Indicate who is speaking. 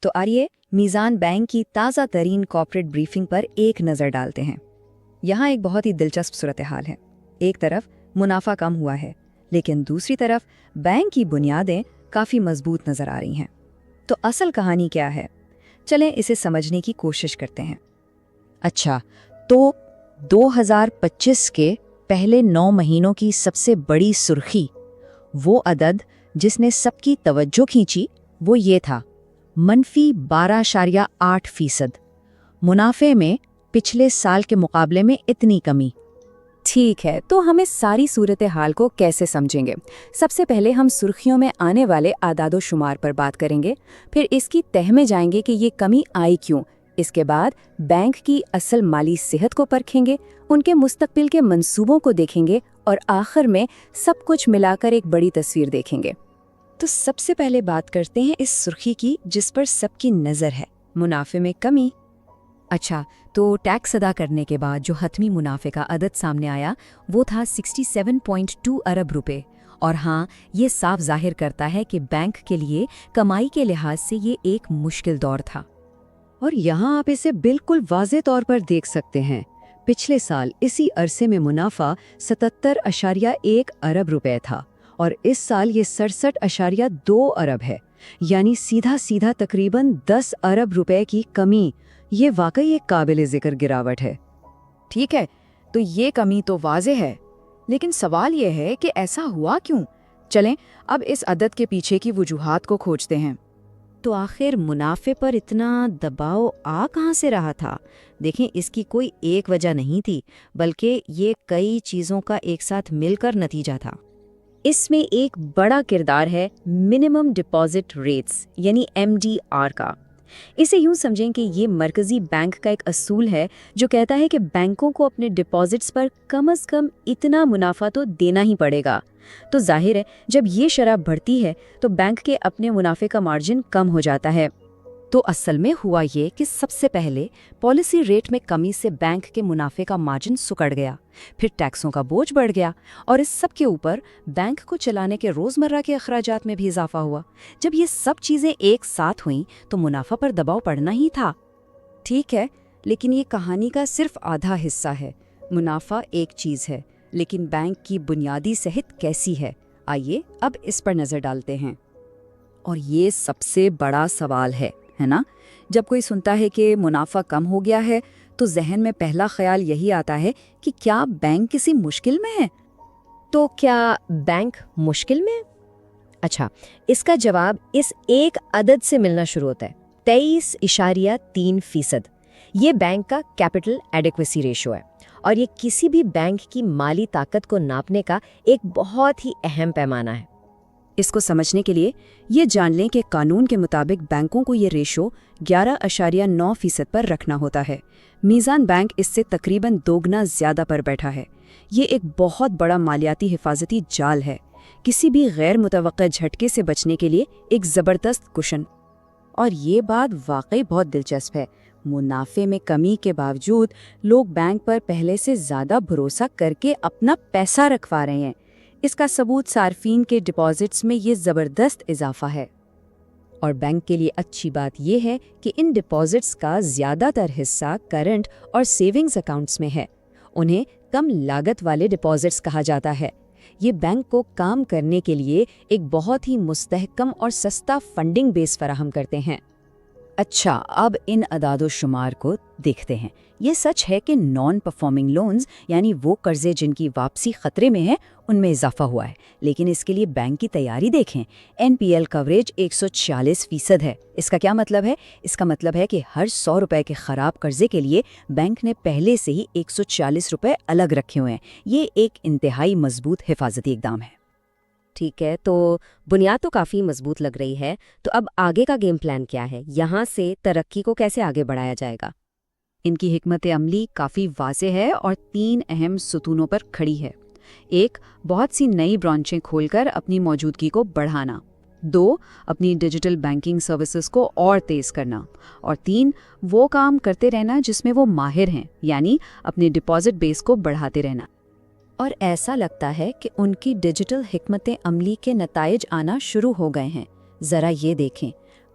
Speaker 1: تو آئیے میزان بینک کی تازہ ترین کارپوریٹ بریفنگ پر ایک نظر ڈالتے ہیں۔ یہاں ایک بہت ہی دلچسپ صورتحال ہے۔ ایک طرف منافع کم ہوا ہے، لیکن دوسری طرف بینک کی بنیادیں کافی مضبوط نظر آ رہی ہیں۔ تو اصل کہانی کیا ہے؟ چلیں اسے سمجھنے کی کوشش کرتے ہیں۔
Speaker 2: اچھا، تو 2025 کے پہلے 9 مہینوں کی سب سے بڑی سرخی، وہ عدد جس نے سب کی توجہ کھینچی، وہ یہ تھا -12.8%۔ منافع میں پچھلے سال کے مقابلے میں اتنی کمی۔
Speaker 3: ٹھیک ہے، تو ہمیں ساری صورتحال کو کیسے سمجھیں گے؟ سب سے پہلے ہم سرخیوں میں آنے والے اعداد و شمار پر بات کریں گے، پھر اس کی تہہ میں جائیں گے کہ یہ کمی آئی کیوں۔ اس کے بعد بینک کی اصل مالی صحت کو پرکھیں گے، ان کے مستقبل کے منصوبوں کو دیکھیں گے، اور آخر میں سب کچھ ملا کر ایک بڑی تصویر دیکھیں گے۔
Speaker 1: تو سب سے پہلے بات کرتے ہیں اس سرخی کی جس پر سب کی نظر ہے، منافع میں کمی۔
Speaker 3: اچھا، تو ٹیکس ادا کرنے کے بعد جو حتمی منافع کا عدد سامنے آیا وہ تھا 67.2 ارب روپے، اور ہاں، یہ صاف ظاہر کرتا ہے کہ بینک کے لیے کمائی کے لحاظ سے یہ ایک مشکل دور تھا۔
Speaker 4: اور یہاں آپ اسے بالکل واضح طور پر دیکھ سکتے ہیں۔ پچھلے سال اسی عرصے میں منافع 77.1 ارب روپے تھا، اور اس سال یہ 67.2 ارب ہے، یعنی سیدھا تقریباً 10 ارب روپے کی کمی۔ یہ واقعی ایک قابل ذکر گراوٹ ہے۔
Speaker 1: ٹھیک ہے، تو یہ کمی تو واضح ہے، لیکن سوال یہ ہے کہ ایسا ہوا کیوں؟ چلیں اب اس عدد کے پیچھے کی وجوہات کو کھوجتے ہیں۔
Speaker 2: تو آخر منافع پر اتنا دباؤ آ کہاں سے رہا تھا؟ دیکھیں، اس کی کوئی ایک وجہ نہیں تھی، بلکہ یہ کئی چیزوں کا ایک ساتھ مل کر نتیجہ تھا۔ اس میں ایک بڑا کردار ہے منیمم ڈپازٹ ریٹس یعنی MDR کا۔ اسے یوں سمجھیں کہ یہ مرکزی بینک کا ایک اصول ہے جو کہتا ہے کہ بینکوں کو اپنے ڈپازٹس پر کم از کم اتنا منافع تو دینا ہی پڑے گا۔ تو ظاہر ہے جب یہ شرح بڑھتی ہے تو بینک کے اپنے منافع کا مارجن کم ہو جاتا ہے۔
Speaker 3: تو اصل میں ہوا یہ کہ سب سے پہلے پالیسی ریٹ میں کمی سے بینک کے منافع کا مارجن سکڑ گیا، پھر ٹیکسوں کا بوجھ بڑھ گیا، اور اس سب کے اوپر بینک کو چلانے کے روزمرہ کے اخراجات میں بھی اضافہ ہوا۔ جب یہ سب چیزیں ایک ساتھ ہوئیں تو منافع پر دباؤ پڑنا ہی تھا۔
Speaker 1: ٹھیک ہے، لیکن یہ کہانی کا صرف آدھا حصہ ہے۔ منافع ایک چیز ہے، لیکن بینک کی بنیادی صحت کیسی ہے؟ آئیے اب اس پر نظر ڈالتے ہیں۔ اور یہ سب سے بڑا سوال ہے نا؟ جب کوئی سنتا ہے کہ منافع کم ہو گیا ہے تو ذہن میں پہلا خیال یہی آتا ہے کہ کیا بینک کسی مشکل میں ہے؟
Speaker 2: تو کیا بینک مشکل میں؟ اچھا، اس کا جواب اس ایک عدد سے ملنا شروع ہوتا ہے، 23.3%۔ یہ بینک کا کیپٹل ایڈیکویسی ریشو ہے، اور یہ کسی بھی بینک کی مالی طاقت کو ناپنے کا ایک بہت ہی اہم پیمانہ ہے۔
Speaker 1: اس کو سمجھنے کے لیے یہ جان لیں کہ قانون کے مطابق بینکوں کو یہ ریشو 11.9% پر رکھنا ہوتا ہے۔ میزان بینک اس سے تقریباً دوگنا زیادہ پر بیٹھا ہے۔ یہ ایک بہت بڑا مالیاتی حفاظتی جال ہے، کسی بھی غیر متوقع جھٹکے سے بچنے کے لیے ایک زبردست کشن۔ اور یہ بات واقعی بہت دلچسپ ہے۔ منافع میں کمی کے باوجود لوگ بینک پر پہلے سے زیادہ بھروسہ کر کے اپنا پیسہ رکھوا رہے ہیں۔ اس کا ثبوت صارفین کے ڈپازٹس میں یہ زبردست اضافہ ہے۔
Speaker 2: اور بینک کے لیے اچھی بات یہ ہے کہ ان ڈپازٹس کا زیادہ تر حصہ کرنٹ اور سیونگز اکاؤنٹس میں ہے۔ انہیں کم لاگت والے ڈپازٹس کہا جاتا ہے۔ یہ بینک کو کام کرنے کے لیے ایک بہت ہی مستحکم اور سستا فنڈنگ بیس فراہم کرتے ہیں۔
Speaker 1: اچھا، اب ان اعداد و شمار کو دیکھتے ہیں۔ یہ سچ ہے کہ نان پرفارمنگ لونز یعنی وہ قرضے جن کی واپسی خطرے میں ہے ان میں اضافہ ہوا ہے، لیکن اس کے لیے بینک کی تیاری دیکھیں۔ NPL کوریج 146% ہے۔ اس کا کیا مطلب ہے؟ اس کا مطلب ہے کہ ہر 100 روپے کے خراب قرضے کے لیے بینک نے پہلے سے ہی 140 روپے الگ رکھے ہوئے ہیں۔ یہ ایک انتہائی مضبوط حفاظتی اقدام ہے۔
Speaker 2: ٹھیک ہے، تو بنیاد تو کافی مضبوط لگ رہی ہے، تو اب آگے کا گیم پلان کیا ہے؟ یہاں سے ترقی کو کیسے آگے بڑھایا جائے گا؟
Speaker 1: ان کی حکمت عملی کافی واضح ہے اور 3 اہم ستونوں پر کھڑی ہے۔ 1، بہت سی نئی برانچیں کھول کر اپنی موجودگی کو بڑھانا۔ 2، اپنی ڈیجیٹل بینکنگ سروسز کو اور تیز کرنا۔ اور 3، وہ کام کرتے رہنا جس میں وہ ماہر ہیں، یعنی اپنے ڈپازٹ بیس کو بڑھاتے رہنا۔ اور ایسا لگتا ہے کہ ان کی ڈیجیٹل حکمت عملی کے نتائج آنا شروع ہو گئے ہیں۔ ذرا یہ دیکھیں،